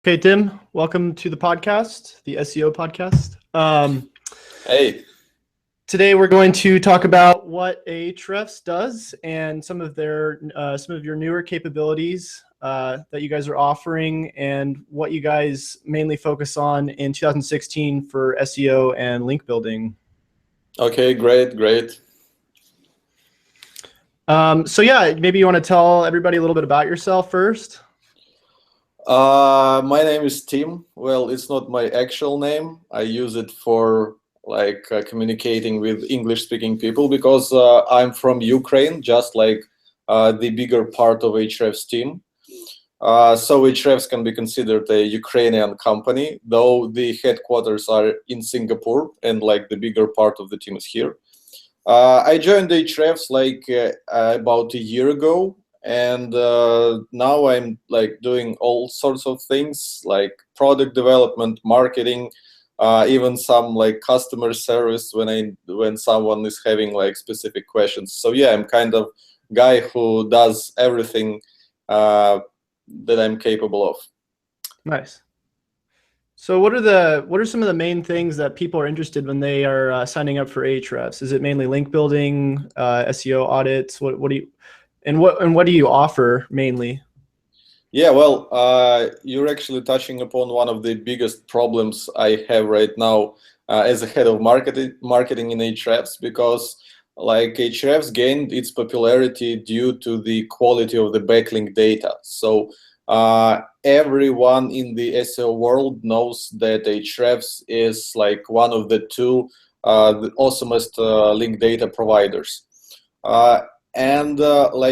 Okay, Tim, welcome to the podcast, the SEO podcast. Hey. Today we're going to talk about what AHREFS does and some of your newer capabilities that you guys are offering and what you guys mainly focus on in 2016 for SEO and link building. Okay, great. So yeah, maybe you want to tell everybody a little bit about yourself first. My name is Tim. Well, it's not my actual name. I use it for communicating with English-speaking people because I'm from Ukraine, just like the bigger part of AHREFS team. So AHREFS can be considered a Ukrainian company, though the headquarters are in Singapore and like the bigger part of the team is here. I joined AHREFS about a year ago, and now I'm like doing all sorts of things like product development, marketing, even some like customer service when someone is having like specific questions. So yeah, I'm kind of guy who does everything that I'm capable of. Nice. So what are some of the main things that people are interested when they are signing up for AHREFS? Is it mainly link building, SEO audits? What do you offer mainly? Yeah, well, you're actually touching upon one of the biggest problems I have right now as a head of marketing in AHREFS, because like AHREFS gained its popularity due to the quality of the backlink data. So everyone in the SEO world knows that AHREFS is like one of the the awesomest link data providers. And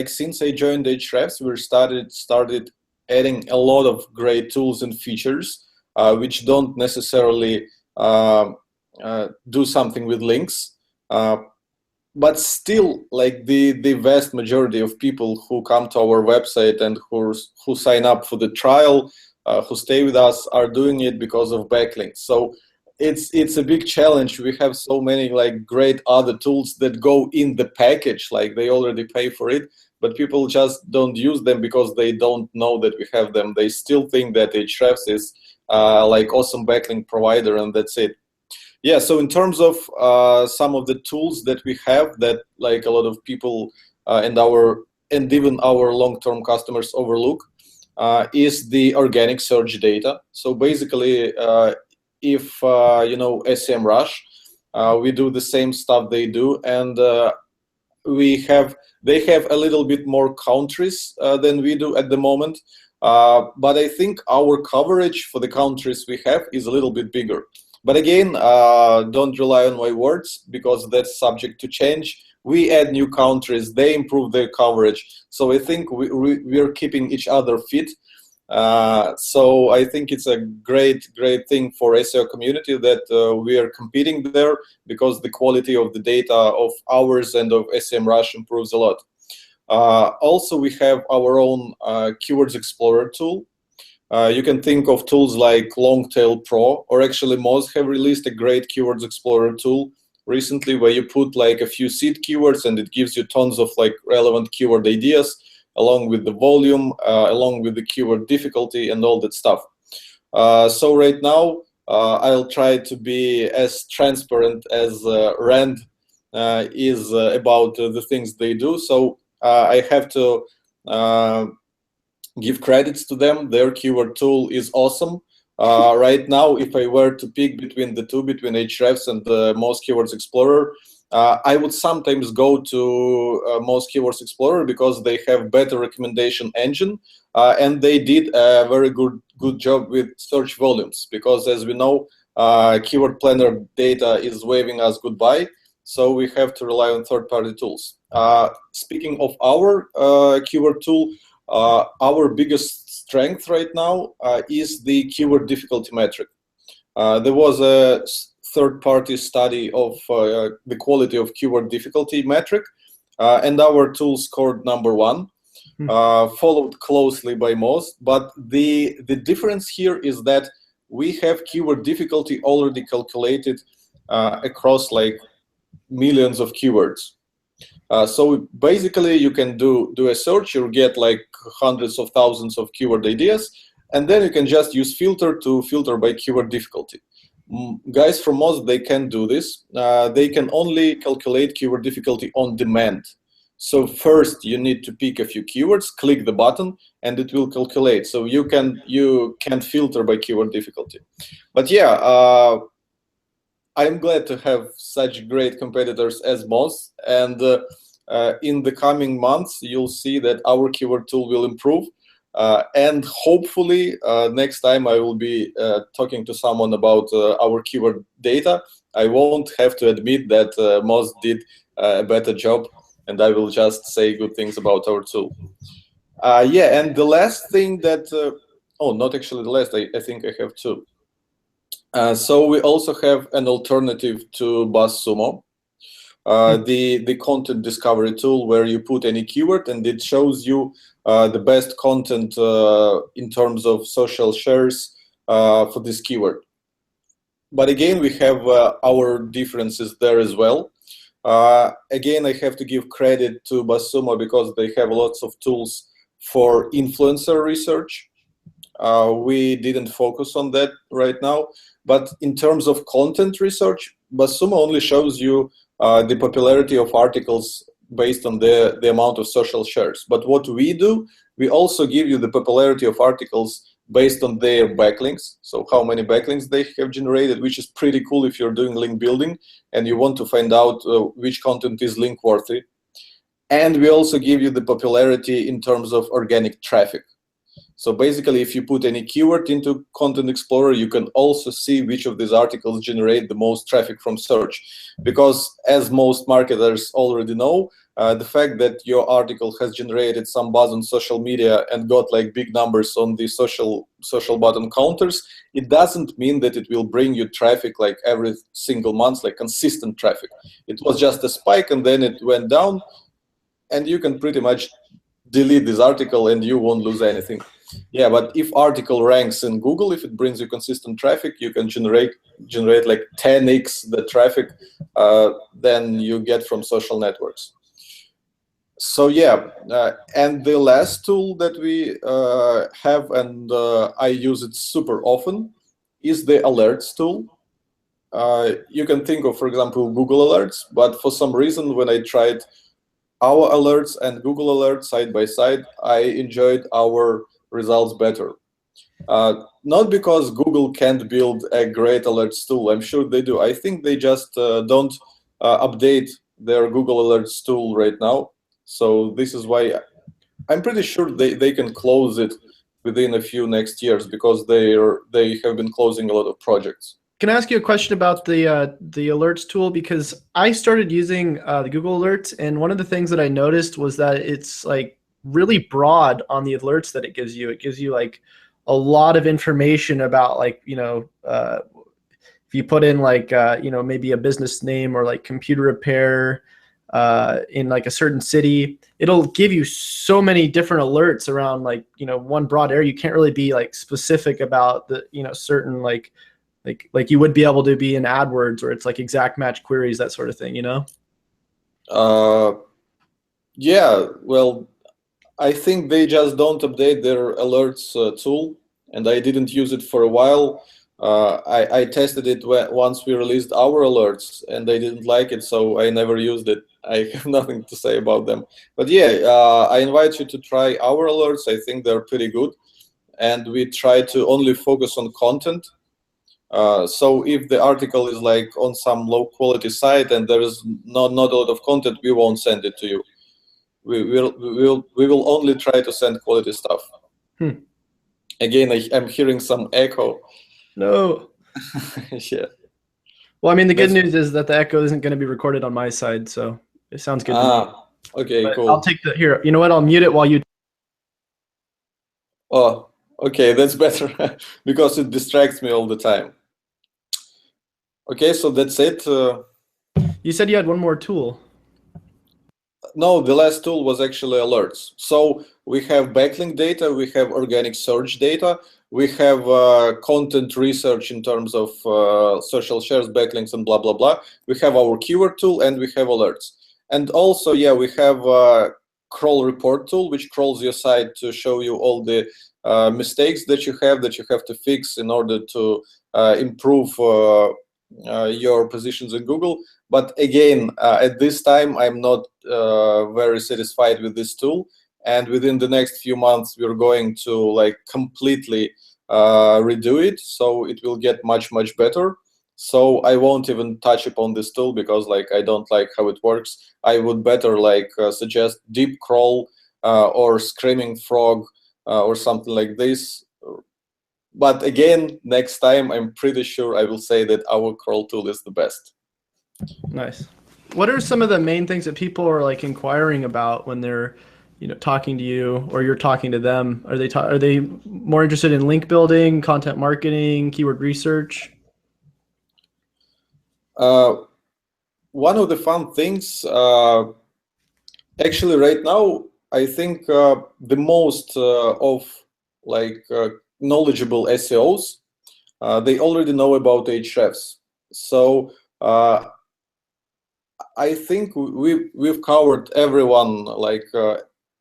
since I joined AHREFS, we started adding a lot of great tools and features, which don't necessarily do something with links. But still, like the vast majority of people who come to our website and who sign up for the trial, who stay with us, are doing it because of backlinks. So it's a big challenge. We have so many like great other tools that go in the package, like they already pay for it, but people just don't use them because they don't know that we have them. They still think that AHREFS is like awesome backlink provider and that's it. Yeah, so in terms of some of the tools that we have that like a lot of people and even our long-term customers overlook is the organic search data. So basically, if you know SEMrush, we do the same stuff they do, and they have a little bit more countries than we do at the moment. But I think our coverage for the countries we have is a little bit bigger. But again, don't rely on my words because that's subject to change. We add new countries, they improve their coverage. So I think we're keeping each other fit. So I think it's a great thing for SEO community that we are competing there because the quality of the data of ours and of SEMrush improves a lot. Also, we have our own Keywords Explorer tool. You can think of tools like Longtail Pro, or actually Moz have released a great Keywords Explorer tool recently where you put like a few seed keywords and it gives you tons of like relevant keyword ideas along with the volume, along with the keyword difficulty and all that stuff. So right now, I'll try to be as transparent as Rand is about the things they do. So I have to give credits to them. Their keyword tool is awesome. Right now, if I were to pick between the two, between AHREFS and Moz Keywords Explorer, I would sometimes go to Moz Keywords Explorer because they have better recommendation engine and they did a very good job with search volumes, because as we know, keyword planner data is waving us goodbye, so we have to rely on third-party tools. Speaking of our keyword tool, our biggest strength right now is the keyword difficulty metric. There was a third-party study of the quality of keyword difficulty metric, and our tool scored #1, followed closely by Moz. But the difference here is that we have keyword difficulty already calculated across like millions of keywords. So basically, you can do a search, you'll get like hundreds of thousands of keyword ideas, And then you can just use filter to filter by keyword difficulty. Guys from Moz, they can't do this. They can only calculate keyword difficulty on demand. So first you need to pick a few keywords, click the button, and it will calculate. So you can filter by keyword difficulty. But yeah, I'm glad to have such great competitors as Moz, and in the coming months you'll see that our keyword tool will improve. And hopefully next time I will be talking to someone about our keyword data. I won't have to admit that Moz did a better job, and I will just say good things about our tool. Yeah, and the last thing that, oh, not actually the last, I think I have two. So we also have an alternative to BuzzSumo. The content discovery tool where you put any keyword and it shows you the best content in terms of social shares for this keyword. But again, we have our differences there as well. Again, I have to give credit to BuzzSumo because they have lots of tools for influencer research. We didn't focus on that right now. But in terms of content research, BuzzSumo only shows you the popularity of articles based on the amount of social shares. But what we do, we also give you the popularity of articles based on their backlinks. So how many backlinks they have generated, which is pretty cool if you're doing link building and you want to find out which content is link worthy. And we also give you the popularity in terms of organic traffic. So basically, if you put any keyword into Content Explorer, you can also see which of these articles generate the most traffic from search. Because as most marketers already know, the fact that your article has generated some buzz on social media and got like big numbers on the social button counters, it doesn't mean that it will bring you traffic like every single month, like consistent traffic. It was just a spike and then it went down, and you can pretty much delete this article and you won't lose anything. Yeah, but if article ranks in Google, if it brings you consistent traffic, you can generate like 10x the traffic than you get from social networks. So yeah, and the last tool that we have, and I use it super often, is the alerts tool. You can think of, for example, Google Alerts, but for some reason when I tried our alerts and Google Alerts side by side, I enjoyed our results better. Not because Google can't build a great alerts tool. I'm sure they do. I think they just don't update their Google Alerts tool right now. So this is why I'm pretty sure they can close it within a few next years, because they have been closing a lot of projects. Can I ask you a question about the alerts tool? Because I started using the Google Alerts, and one of the things that I noticed was that it's like really broad on the alerts that it gives you. It gives you like a lot of information about, like, you know, if you put in like you know, maybe a business name or like computer repair in like a certain city, it'll give you so many different alerts around, like, you know, one broad area. You can't really be like specific about the, you know, certain like you would be able to be in AdWords, or it's like exact match queries, that sort of thing, you know? Yeah, well, I think they just don't update their alerts tool, and I didn't use it for a while. I tested it once we released our alerts, and I didn't like it, so I never used it. I have nothing to say about them. But yeah, I invite you to try our alerts. I think they're pretty good, and we try to only focus on content. So if the article is like on some low quality site and there is not a lot of content, we won't send it to you. We will only try to send quality stuff. Again, I'm hearing some echo. No. Yeah. Well, I mean, the good news is that the echo isn't going to be recorded on my side, so it sounds good to me. Okay, but cool. I'll take the, here, you know what? I'll mute it while you. Oh, okay, that's better because it distracts me all the time. Okay, so that's it. You said you had one more tool. No, the last tool was actually alerts. So we have backlink data, we have organic search data, we have content research in terms of social shares, backlinks, and blah, blah, blah. We have our keyword tool, and we have alerts. And also, yeah, we have a crawl report tool, which crawls your site to show you all the mistakes that you have to fix in order to improve your positions in Google. But again, at this time, I'm not very satisfied with this tool. And within the next few months, we're going to like completely redo it, so it will get much better. So I won't even touch upon this tool because like I don't like how it works. I would better like suggest Deep Crawl or Screaming Frog or something like this. But again, next time I'm pretty sure I will say that our crawl tool is the best. Nice. What are some of the main things that people are like inquiring about when they're, talking to you or you're talking to them? Are they more interested in link building, content marketing, keyword research? One of the fun things, actually, right now, I think the most of like knowledgeable SEOs, they already know about AHREFS. So I think we've covered everyone, like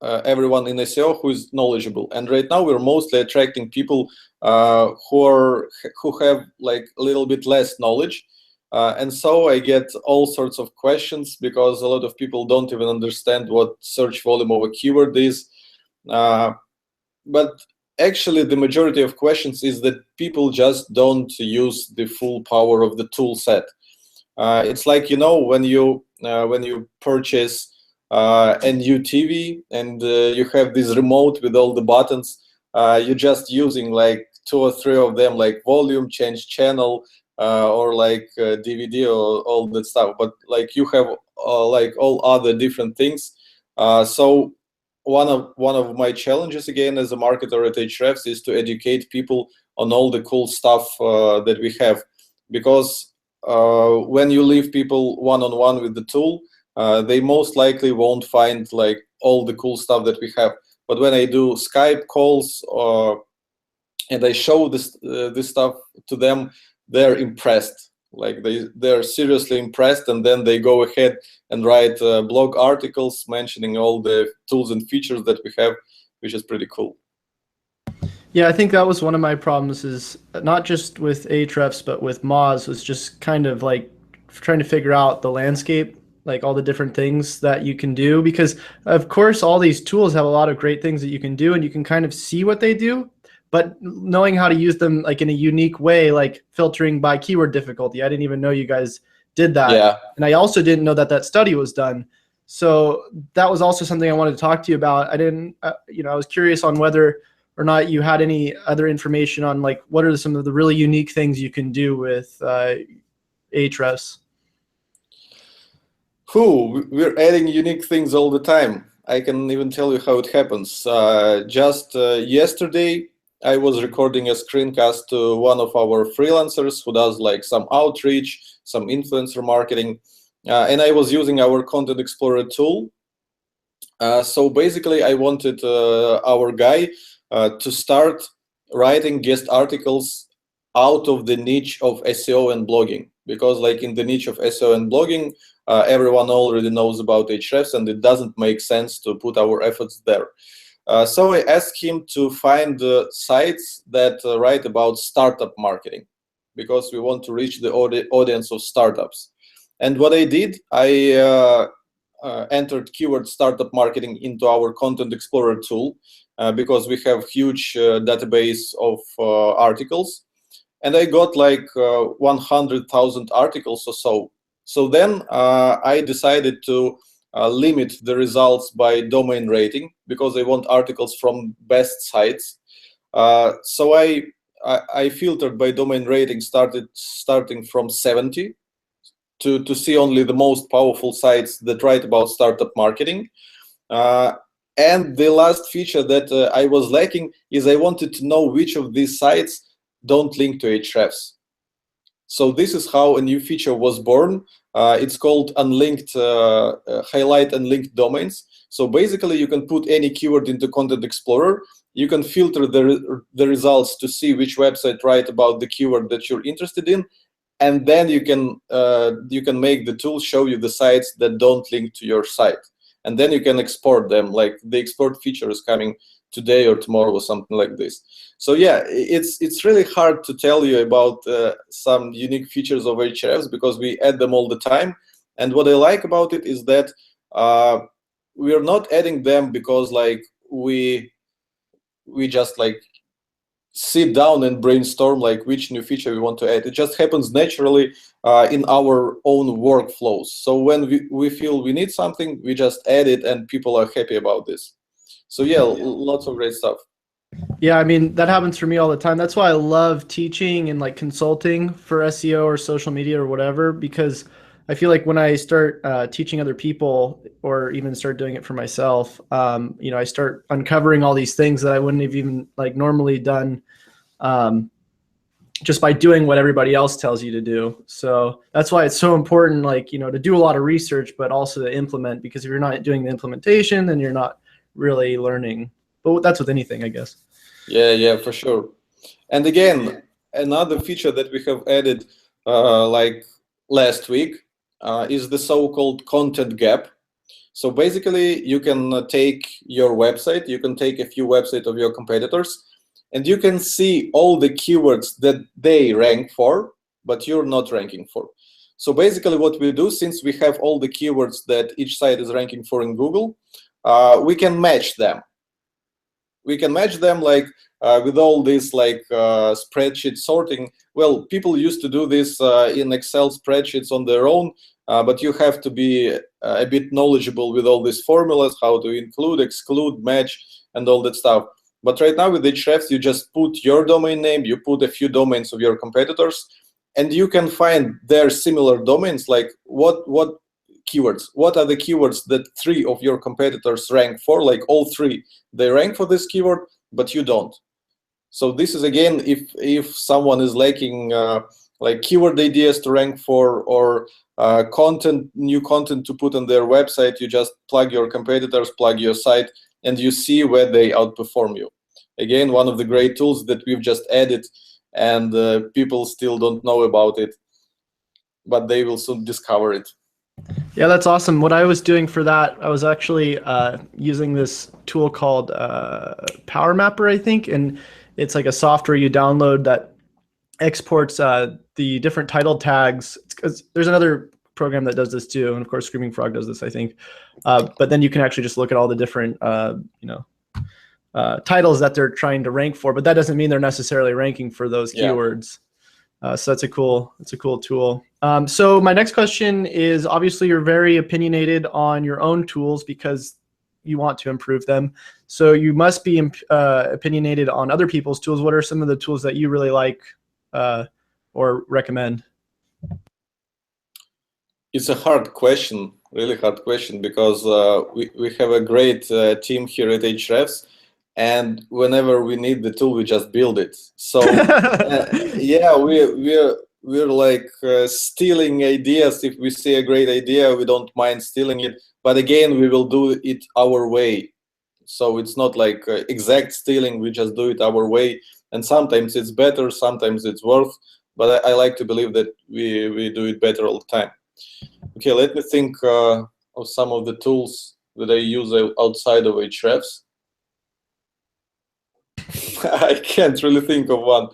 everyone in SEO who is knowledgeable. And right now we're mostly attracting people who have like a little bit less knowledge. And so I get all sorts of questions because a lot of people don't even understand what search volume of a keyword is. But actually, the majority of questions is that people just don't use the full power of the tool set. It's like, when you purchase a new TV and you have this remote with all the buttons, you're just using like 2 or 3 of them, like volume, change channel, or like DVD or all that stuff. But like you have like all other different things. So one of my challenges again as a marketer at AHREFS is to educate people on all the cool stuff that we have, because when you leave people one-on-one with the tool, they most likely won't find like all the cool stuff that we have. But when I do Skype calls and I show this stuff to them, they're impressed. Like they're seriously impressed, and then they go ahead and write blog articles mentioning all the tools and features that we have, which is pretty cool. Yeah, I think that was one of my problems, is not just with AHREFS, but with Moz, was just kind of like trying to figure out the landscape, like all the different things that you can do, because of course all these tools have a lot of great things that you can do and you can kind of see what they do, but knowing how to use them like in a unique way, like filtering by keyword difficulty. I didn't even know you guys did that. Yeah. And I also didn't know that study was done. So that was also something I wanted to talk to you about. I didn't, I was curious on whether or not you had any other information on like what are some of the really unique things you can do with AHREFS. We're adding unique things all the time. I can even tell you how it happens. Just yesterday, I was recording a screencast to one of our freelancers who does like some outreach, some influencer marketing, and I was using our Content Explorer tool. So basically, I wanted our guy to start writing guest articles out of the niche of SEO and blogging, because like in the niche of SEO and blogging, everyone already knows about AHREFS, and it doesn't make sense to put our efforts there. So I asked him to find sites that write about startup marketing, because we want to reach the audience of startups. And what I did, I entered keyword startup marketing into our Content Explorer tool, because we have huge database of articles. And I got like 100,000 articles or so. So then I decided to limit the results by domain rating, because I want articles from best sites. So I filtered by domain rating, starting from 70 to see only the most powerful sites that write about startup marketing. And the last feature that I was lacking is I wanted to know which of these sites don't link to AHREFS. So this is how a new feature was born. It's called Unlinked, highlight unlinked domains. So basically, you can put any keyword into Content Explorer. You can filter the results to see which website write about the keyword that you're interested in, and then you can make the tool show you the sites that don't link to your site, and then you can export them. Like the export feature is coming today or tomorrow or something like this. So yeah, it's really hard to tell you about some unique features of AHREFS because we add them all the time. And what I like about it is that we are not adding them because like we just like sit down and brainstorm like which new feature we want to add. It just happens naturally in our own workflows. So when we feel we need something, we just add it and people are happy about this. So yeah, lots of great stuff. Yeah, I mean, that happens for me all the time. That's why I love teaching and like consulting for SEO or social media or whatever, because I feel like when I start teaching other people or even start doing it for myself, you know, I start uncovering all these things that I wouldn't have even like normally done just by doing what everybody else tells you to do. So that's why it's so important, like, you know, to do a lot of research, but also to implement, because if you're not doing the implementation, then you're not really learning. But that's with anything, I guess. Yeah, for sure. And again, another feature that we have added like last week is the so-called content gap. So basically, you can take your website, you can take a few websites of your competitors, and you can see all the keywords that they rank for, but you're not ranking for. So basically what we do, since we have all the keywords that each site is ranking for in Google, we can match them. We can match them like with all this like spreadsheet sorting. Well, people used to do this in Excel spreadsheets on their own, but you have to be a bit knowledgeable with all these formulas, how to include, exclude, match, and all that stuff. But right now with AHREFS, you just put your domain name, you put a few domains of your competitors, and you can find their similar domains, like what keywords, what are the keywords that 3 of your competitors rank for, like all 3, they rank for this keyword, but you don't. So this is, again, if someone is lacking like keyword ideas to rank for or new content to put on their website, you just plug your competitors, plug your site, and you see where they outperform you. Again, one of the great tools that we've just added, and people still don't know about it, but they will soon discover it. Yeah, that's awesome. What I was doing for that, I was actually using this tool called Power Mapper, I think, and it's like a software you download that exports the different title tags. Because there's another program that does this too, and of course Screaming Frog does this, I think. But then you can actually just look at all the different titles that they're trying to rank for, but that doesn't mean they're necessarily ranking for those keywords. So that's a cool tool. So my next question is, obviously you're very opinionated on your own tools because you want to improve them. So you must be opinionated on other people's tools. What are some of the tools that you really like or recommend? It's a hard question, really hard question, because we have a great team here at AHREFS, and whenever we need the tool, we just build it. So yeah, we're like stealing ideas. If we see a great idea, we don't mind stealing it. But again, we will do it our way. So it's not like exact stealing. We just do it our way. And sometimes it's better, sometimes it's worse. But I like to believe that we do it better all the time. Okay, let me think of some of the tools that I use outside of AHREFS. I can't really think of one.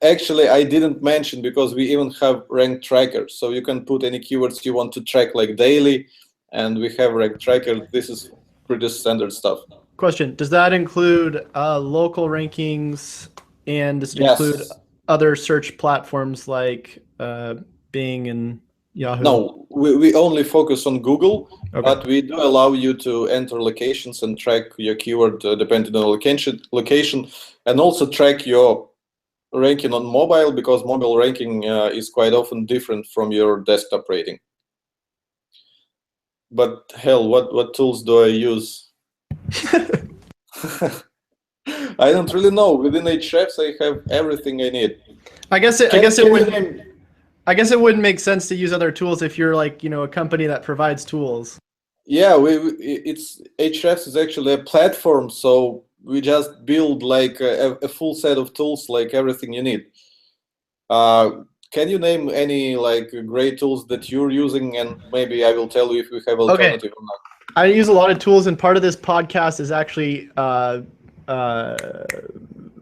Actually, I didn't mention, because we even have rank trackers. So you can put any keywords you want to track like daily, and we have rank tracker. This is pretty standard stuff. Question, does that include local rankings, and does it include other search platforms like Bing and Yahoo? No, we only focus on Google, but we do allow you to enter locations and track your keyword depending on location, and also track your ranking on mobile, because mobile ranking is quite often different from your desktop rating. But hell, what tools do I use? I don't really know. Within AHREFS, I have everything I need. I guess it wouldn't make sense to use other tools if you're like, you know, a company that provides tools. Yeah, AHREFS is actually a platform, so we just build like a full set of tools, like everything you need. Can you name any like great tools that you're using, and maybe I will tell you if we have alternative or not. I use a lot of tools, and part of this podcast is actually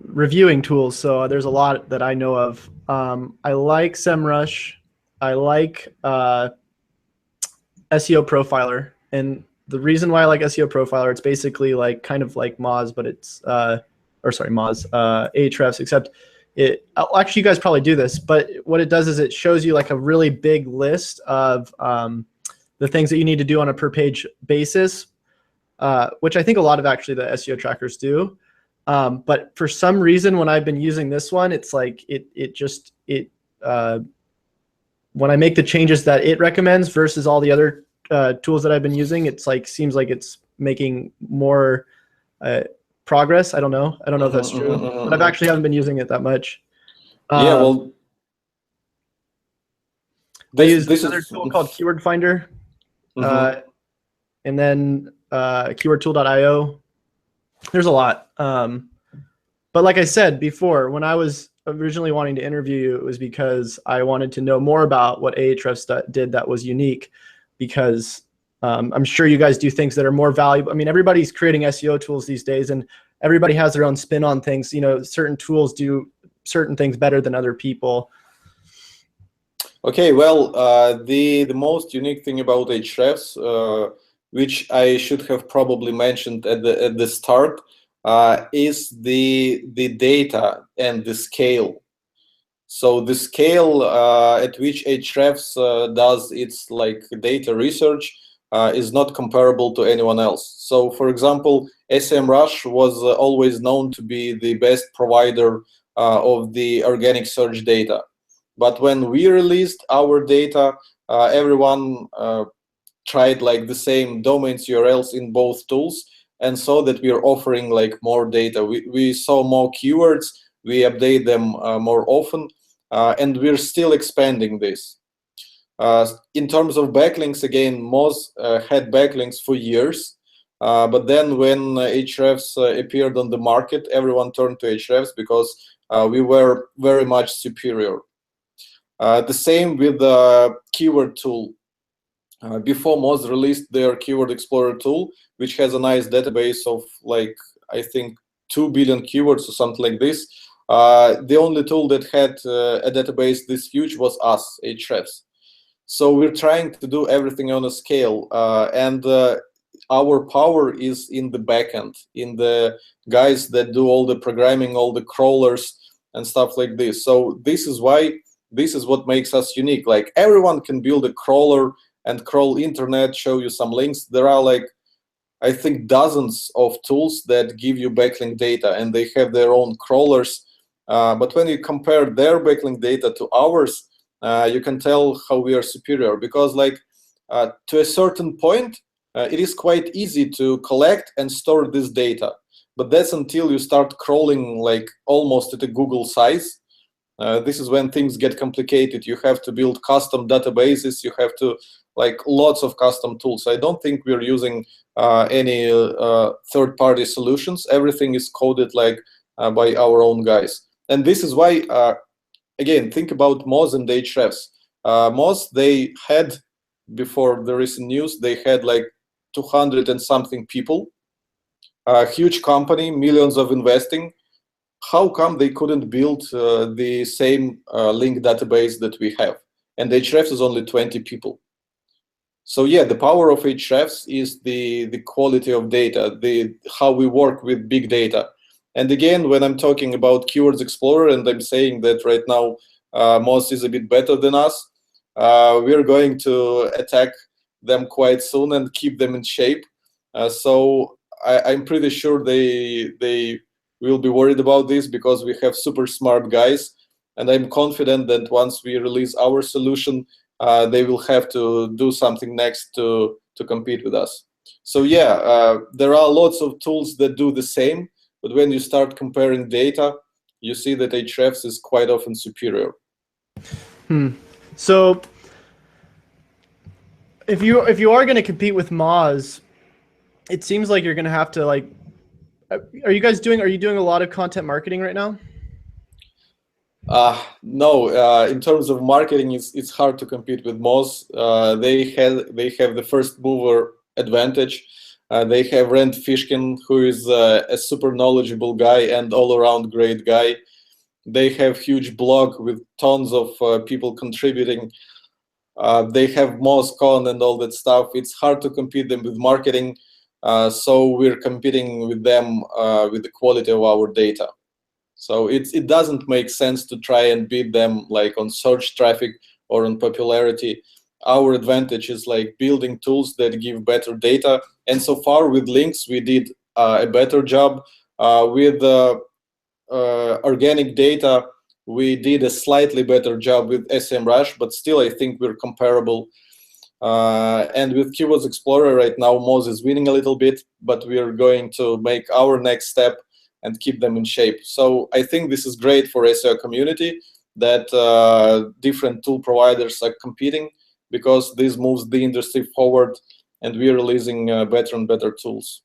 reviewing tools. So there's a lot that I know of. I like SEMrush. I like SEO Profiler, and the reason why I like SEO Profiler, it's basically like kind of like Moz, but it's or sorry, Moz, AHREFS, except it actually, you guys probably do this, but what it does is it shows you like a really big list of the things that you need to do on a per page basis, which I think a lot of actually the SEO trackers do. But for some reason, when I've been using this one, it's like when I make the changes that it recommends versus all the other tools that I've been using, it's like seems like it's making more progress. I don't know if that's true, but I've actually haven't been using it that much. Yeah, well, I use another tool called Keyword Finder, and then keywordtool.io. There's a lot. But like I said before, when I was originally wanting to interview you, it was because I wanted to know more about what AHREFS did that was unique, because I'm sure you guys do things that are more valuable. I mean, everybody's creating SEO tools these days, and everybody has their own spin on things. You know, certain tools do certain things better than other people. Okay, well, the most unique thing about AHREFS, which I should have probably mentioned at the start, is the data and the scale. So the scale at which AHREFS does its like data research is not comparable to anyone else. So for example, SEMrush was always known to be the best provider of the organic search data. But when we released our data, everyone tried like the same domains URLs in both tools, and saw that we are offering like more data. We saw more keywords, we update them more often, and we're still expanding this. In terms of backlinks, again, Moz had backlinks for years, but then when AHREFS appeared on the market, everyone turned to AHREFS because we were very much superior. The same with the keyword tool. Before Moz released their Keyword Explorer tool, which has a nice database of like, I think 2 billion keywords or something like this, the only tool that had a database this huge was us, AHREFS. So we're trying to do everything on a scale, and our power is in the backend, in the guys that do all the programming, all the crawlers and stuff like this. So this is what makes us unique. Like everyone can build a crawler and crawl internet, show you some links. There are like, I think, dozens of tools that give you backlink data, and they have their own crawlers. But when you compare their backlink data to ours, you can tell how we are superior, because like to a certain point, it is quite easy to collect and store this data. But that's until you start crawling like almost at a Google size. This is when things get complicated. You have to build custom databases. You have to like lots of custom tools. I don't think we're using any third-party solutions. Everything is coded like by our own guys. And this is why, again, think about Moz and AHREFS. Moz, they had, before the recent news, they had like 200 and something people, a huge company, millions of investing. How come they couldn't build the same link database that we have? And AHREFS is only 20 people. So yeah, the power of AHREFS is the quality of data, how we work with big data. And again, when I'm talking about Keywords Explorer and I'm saying that right now Moz is a bit better than us, we're going to attack them quite soon and keep them in shape. So I'm pretty sure they will be worried about this, because we have super smart guys, and I'm confident that once we release our solution, they will have to do something next to compete with us. So yeah, there are lots of tools that do the same, but when you start comparing data, you see that AHREFS is quite often superior. So if you are going to compete with Moz, it seems like you're going to have to like, are you doing a lot of content marketing right now? No, in terms of marketing, it's hard to compete with Moz. They have the first mover advantage. They have Rand Fishkin, who is a super knowledgeable guy and all-around great guy. They have huge blog with tons of people contributing. They have MozCon and all that stuff. It's hard to compete them with marketing, so we're competing with them with the quality of our data. So it doesn't make sense to try and beat them like on search traffic or on popularity. Our advantage is like building tools that give better data. And so far with links, we did a better job. With organic data, we did a slightly better job with SEMrush, but still I think we're comparable. And with Keywords Explorer right now, Moz is winning a little bit, but we're going to make our next step and keep them in shape. So I think this is great for SEO community that different tool providers are competing, because this moves the industry forward and we're releasing better and better tools.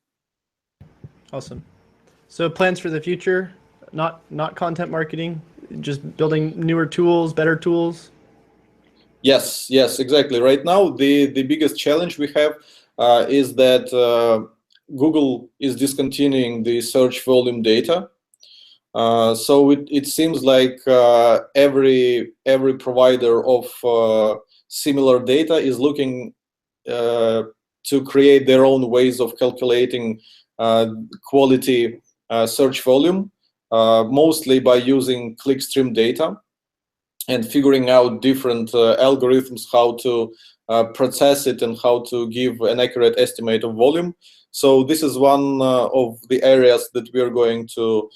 Awesome. So plans for the future, not content marketing, just building newer tools, better tools? Yes, exactly. Right now, the biggest challenge we have is that Google is discontinuing the search volume data. So it seems like every provider of similar data is looking to create their own ways of calculating quality search volume, mostly by using clickstream data and figuring out different algorithms how to process it and how to give an accurate estimate of volume. So this is one of the areas that we are going to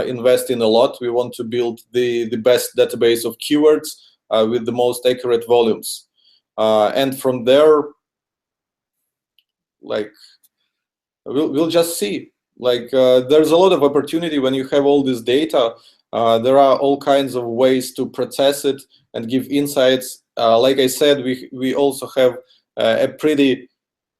invest in a lot. We want to build the best database of keywords with the most accurate volumes. And from there, like, we'll just see. Like, there's a lot of opportunity when you have all this data. There are all kinds of ways to process it and give insights. Like I said, we also have a pretty,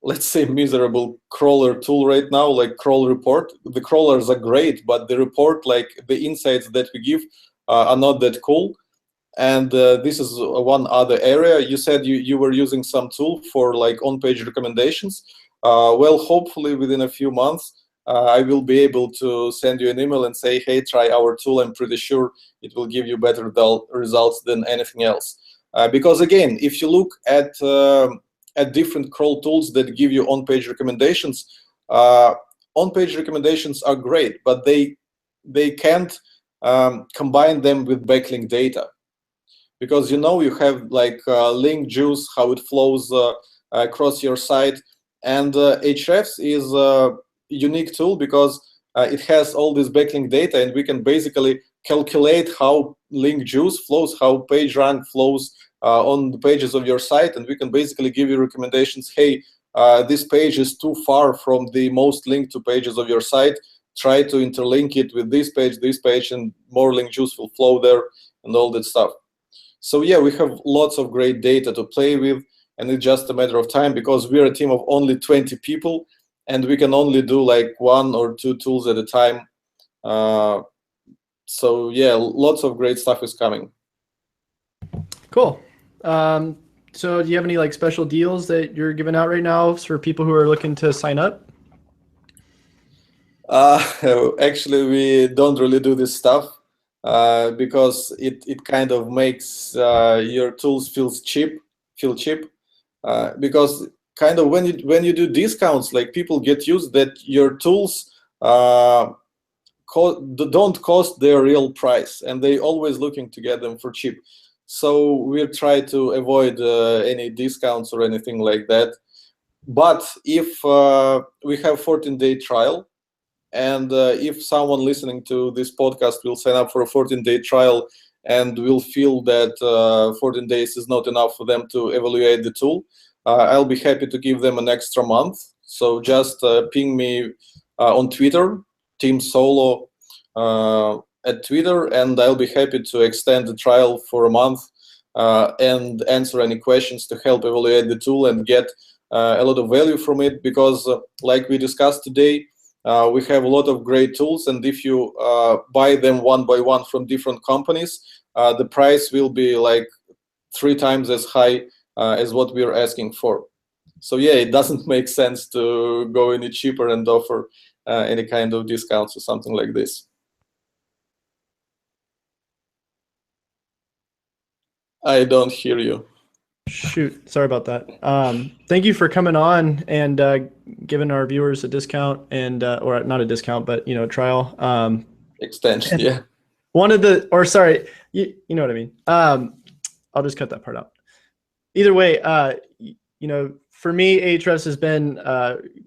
let's say, miserable crawler tool right now, like Crawl Report. The crawlers are great, but the report, like the insights that we give, are not that cool. And this is one other area. You said you were using some tool for like on-page recommendations. Well, hopefully within a few months, I will be able to send you an email and say, hey, try our tool. I'm pretty sure it will give you better results than anything else. Because again, if you look at different crawl tools that give you on-page recommendations, on-page recommendations are great, but they can't combine them with backlink data. Because you have like link juice, how it flows across your site. And AHREFS is a unique tool because it has all this backlink data, and we can basically calculate how link juice flows, how page rank flows on the pages of your site, and we can basically give you recommendations. Hey, this page is too far from the most linked to pages of your site. Try to interlink it with this page, and more link juice will flow there, and all that stuff. So yeah, we have lots of great data to play with, and it's just a matter of time, because we're a team of only 20 people, and we can only do like 1 or 2 tools at a time. So yeah, lots of great stuff is coming. Cool. So do you have any like special deals that you're giving out right now for people who are looking to sign up? Actually, we don't really do this stuff because it kind of makes your tools feel cheap. Because kind of when you do discounts, like, people get used that your tools don't cost their real price, and they always looking to get them for cheap. So we try to avoid any discounts or anything like that. But if we have 14-day trial, and if someone listening to this podcast will sign up for a 14-day trial and will feel that 14 days is not enough for them to evaluate the tool, I'll be happy to give them an extra month. So just ping me on Twitter, Tim Soulo at Twitter, and I'll be happy to extend the trial for a month and answer any questions to help evaluate the tool and get a lot of value from it. Because like we discussed today, we have a lot of great tools, and if you buy them one by one from different companies, the price will be like 3 times as high as what we are asking for. So yeah, it doesn't make sense to go any cheaper and offer any kind of discounts or something like this. I don't hear you. Shoot, sorry about that. Thank you for coming on and giving our viewers a discount and or not a discount, but trial. Extension, yeah. One of the, or sorry, you know what I mean. I'll just cut that part out. Either way, for me, AHREFS has been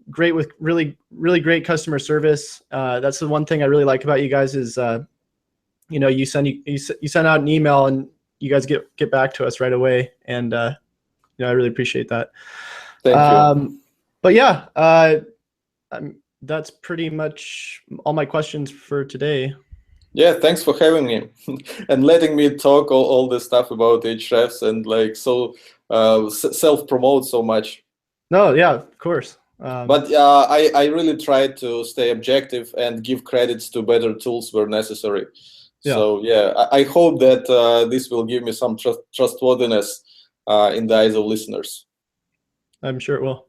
great with really great customer service. That's the one thing I really like about you guys is, you send out an email and you guys get back to us right away, and I really appreciate that. Thank you. But yeah, that's pretty much all my questions for today. Yeah, thanks for having me and letting me talk all this stuff about AHREFS and like so self-promote so much. No, yeah, of course. But I really try to stay objective and give credits to better tools where necessary. Yeah. So yeah, I hope that this will give me some trustworthiness in the eyes of listeners. I'm sure it will.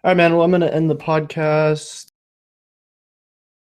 All right, man. Well, I'm going to end the podcast.